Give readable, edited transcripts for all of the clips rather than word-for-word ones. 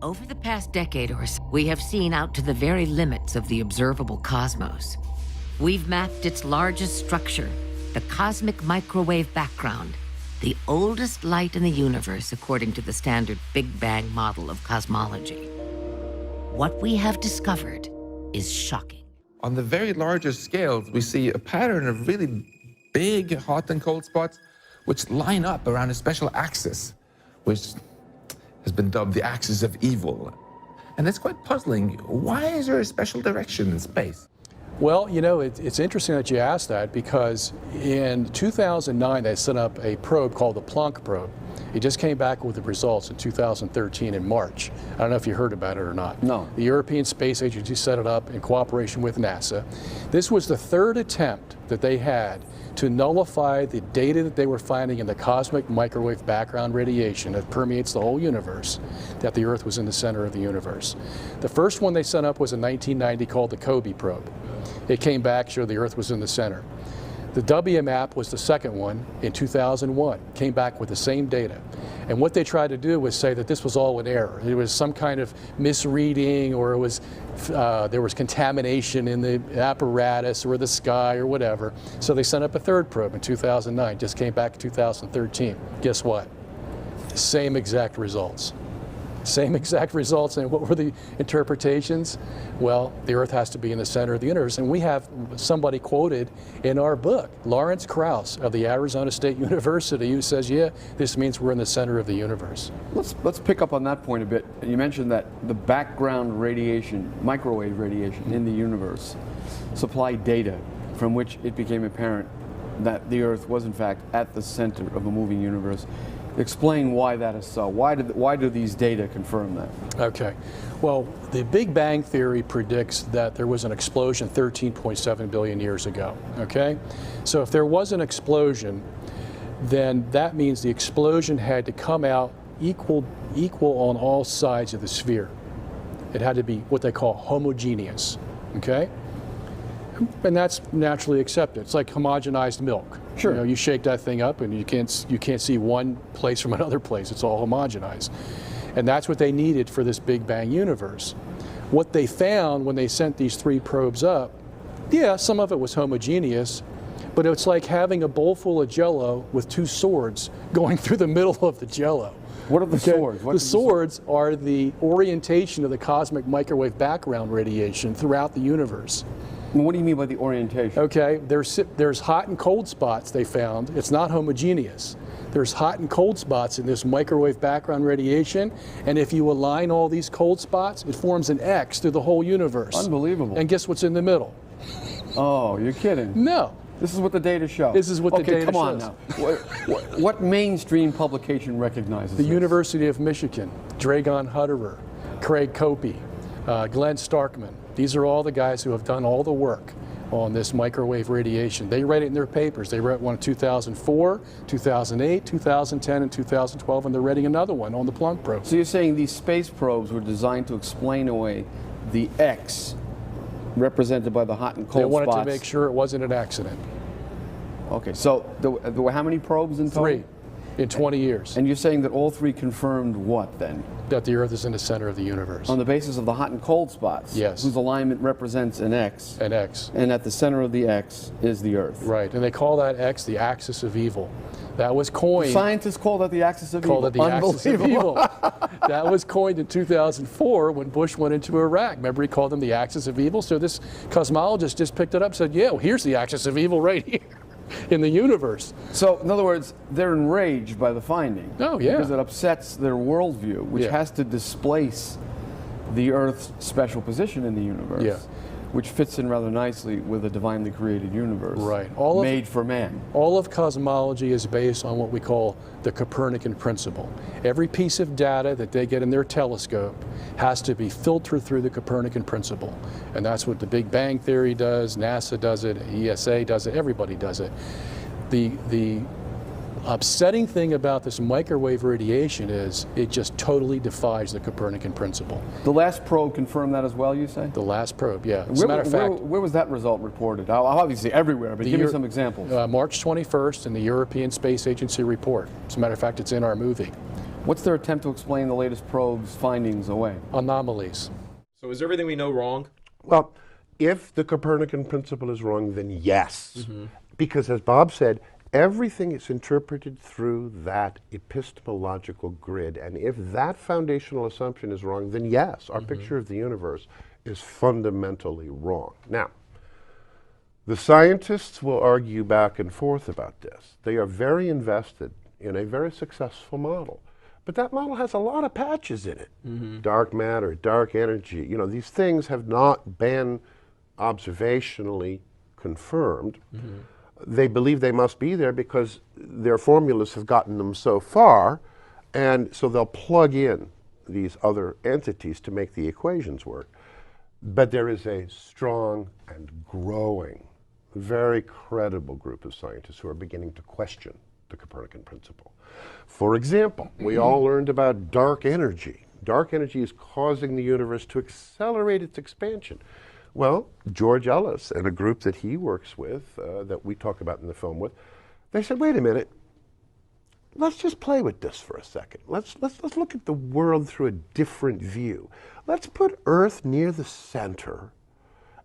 Over the past decade or so, we have seen out to the very limits of the observable cosmos. We've mapped its largest structure, the cosmic microwave background, the oldest light in the universe according to the standard Big Bang model of cosmology. What we have discovered is shocking. On the very largest scales, we see a pattern of really big hot and cold spots which line up around a special axis, which has been dubbed the axis of evil. And it's quite puzzling. Why is there a special direction in space? Well, you know, it's interesting that you asked that, because in 2009 they set up a probe called the Planck probe. It just came back with the results in 2013 in March. I don't know if you heard about it or not. No. The European Space Agency set it up in cooperation with NASA. This was the third attempt that they had to nullify the data that they were finding in the cosmic microwave background radiation that permeates the whole universe, that the Earth was in the center of the universe. The first one they sent up was in 1990 called the COBE probe. It came back, showed the Earth was in the center. The WMAP was the second one in 2001, came back with the same data. And what they tried to do was say that this was all an error. It was some kind of misreading, or it was, there was contamination in the apparatus or the sky or whatever. So they sent up a third probe in 2009, just came back in 2013. Guess what? Same exact results. Same exact results. And what were the interpretations? Well, the Earth has to be in the center of the universe. And we have somebody quoted in our book, Lawrence Krauss of the Arizona State University, who says, yeah, this means we're in the center of the universe. Let's pick up on that point a bit. You mentioned that the background radiation, microwave radiation in the universe, supplied data from which it became apparent that the Earth was in fact at the center of a moving universe. Explain why that is so. Why do these data confirm that? Okay. Well, the Big Bang Theory predicts that there was an explosion 13.7 billion years ago. Okay? So if there was an explosion, then that means the explosion had to come out equal on all sides of the sphere. It had to be what they call homogeneous. Okay? And that's naturally accepted. It's like homogenized milk. Sure. You know, you shake that thing up and you can't see one place from another place. It's all homogenized. And that's what they needed for this Big Bang universe. What they found when they sent these three probes up, yeah, some of it was homogeneous, but it's like having a bowl full of Jell-O with two swords going through the middle of the Jell-O. What are the swords? The swords are the orientation of the cosmic microwave background radiation throughout the universe. What do you mean by the orientation? Okay, there's hot and cold spots they found. It's not homogeneous. There's hot and cold spots in this microwave background radiation, and if you align all these cold spots, it forms an X through the whole universe. Unbelievable. And guess what's in the middle? Oh, you're kidding. No. This is what the data show. This is what the data come on shows. now. What mainstream publication recognizes The this? University of Michigan, Dragon Hutterer, Craig Copey, Glenn Starkman. These are all the guys who have done all the work on this microwave radiation. They write it in their papers. They wrote one in 2004, 2008, 2010, and 2012, and they're writing another one on the Planck probe. So you're saying these space probes were designed to explain away the X represented by the hot and cold They wanted spots. to make sure it wasn't an accident. Okay, so there were how many probes in total? 3 in 20 years. And you're saying that all three confirmed what then? That the Earth is in the center of the universe. On the basis of the hot and cold spots? Yes. Whose alignment represents an X. An X. And at the center of the X is the Earth. Right, and they call that X the axis of evil. That was coined. Scientists call that the axis of evil. Called it the axis of evil. That was coined in 2004 when Bush went into Iraq. Remember, he called them the axis of evil? So this cosmologist just picked it up and said, yeah, well, here's the axis of evil right here in the universe. So, in other words, they're enraged by the finding. Oh, yeah. Because it upsets their worldview, which has to displace the Earth's special position in the universe. Yeah. Which fits in rather nicely with a divinely created universe. Right. Made for man. All of cosmology is based on what we call the Copernican principle. Every piece of data that they get in their telescope has to be filtered through the Copernican principle. And that's what the Big Bang Theory does, NASA does it, ESA does it, everybody does it. The upsetting thing about this microwave radiation is it just totally defies the Copernican principle. The last probe confirmed that as well, you say? The last probe, yeah. As a matter of fact, where was that result reported? Obviously everywhere, but give me some examples. March 21st in the European Space Agency report. As a matter of fact, it's in our movie. What's their attempt to explain the latest probe's findings away? Anomalies. So is everything we know wrong? Well, if the Copernican principle is wrong, then yes. Because as Bob said, everything is interpreted through that epistemological grid. And if that foundational assumption is wrong, then yes, our picture of the universe is fundamentally wrong. Now, the scientists will argue back and forth about this. They are very invested in a very successful model. But that model has a lot of patches in it. Dark matter, dark energy, you know, these things have not been observationally confirmed. They believe they must be there because their formulas have gotten them so far, and so they'll plug in these other entities to make the equations work. But there is a strong and growing, very credible group of scientists who are beginning to question the Copernican principle. For example, we all learned about dark energy. Dark energy is causing the universe to accelerate its expansion. Well, George Ellis and a group that he works with, that we talk about in the film with, they said, wait a minute, let's just play with this for a second. Let's look at the world through a different view. Let's put Earth near the center,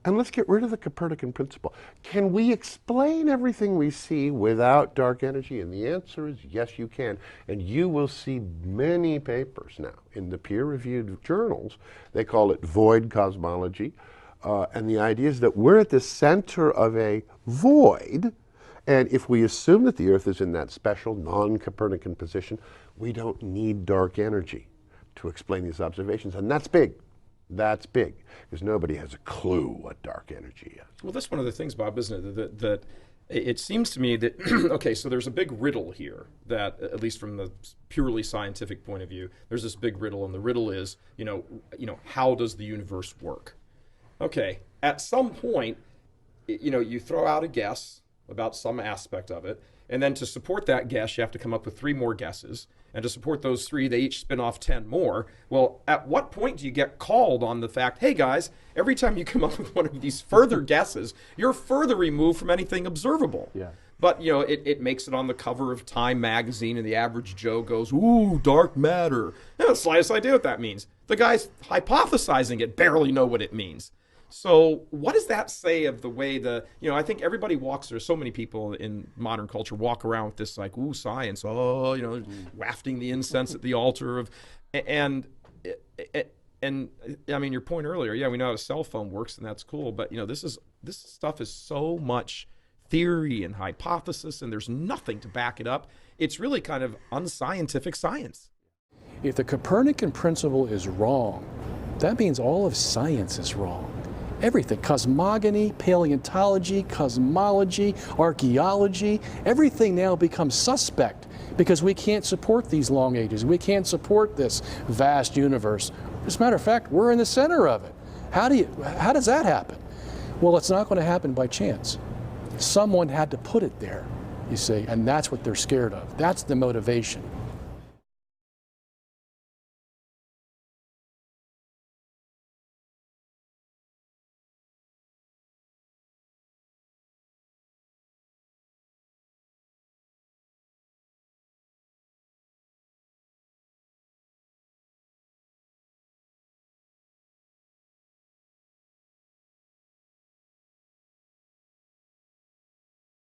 and let's get rid of the Copernican principle. Can we explain everything we see without dark energy? And the answer is yes, you can. And you will see many papers now in the peer-reviewed journals. They call it void cosmology. And the idea is that we're at the center of a void, and if we assume that the Earth is in that special non-Copernican position, we don't need dark energy to explain these observations. And that's big. That's big, because nobody has a clue what dark energy is. Well, that's one of the things, Bob, isn't it? That it seems to me that, okay, so there's a big riddle here that, at least from the purely scientific point of view, there's this big riddle, and the riddle is, how does the universe work? Okay, at some point, you throw out a guess about some aspect of it, and then to support that guess, you have to come up with 3 more guesses. And to support those 3, they each spin off 10 more. Well, at what point do you get called on the fact, hey guys, every time you come up with one of these further guesses, you're further removed from anything observable. Yeah. But, it makes it on the cover of Time magazine, and the average Joe goes, ooh, dark matter. They have the slightest idea what that means. The guys hypothesizing it barely know what it means. So what does that say of the way I think everybody there's so many people in modern culture walk around with this like, ooh, science, wafting the incense at the altar of, and I mean, your point earlier, yeah, we know how a cell phone works and that's cool, but this stuff is so much theory and hypothesis and there's nothing to back it up. It's really kind of unscientific science. If the Copernican principle is wrong, that means all of science is wrong. Everything, cosmogony, paleontology, cosmology, archaeology, everything now becomes suspect because we can't support these long ages. We can't support this vast universe. As a matter of fact, we're in the center of it. How does that happen? Well, it's not going to happen by chance. Someone had to put it there, you see, and that's what they're scared of. That's the motivation.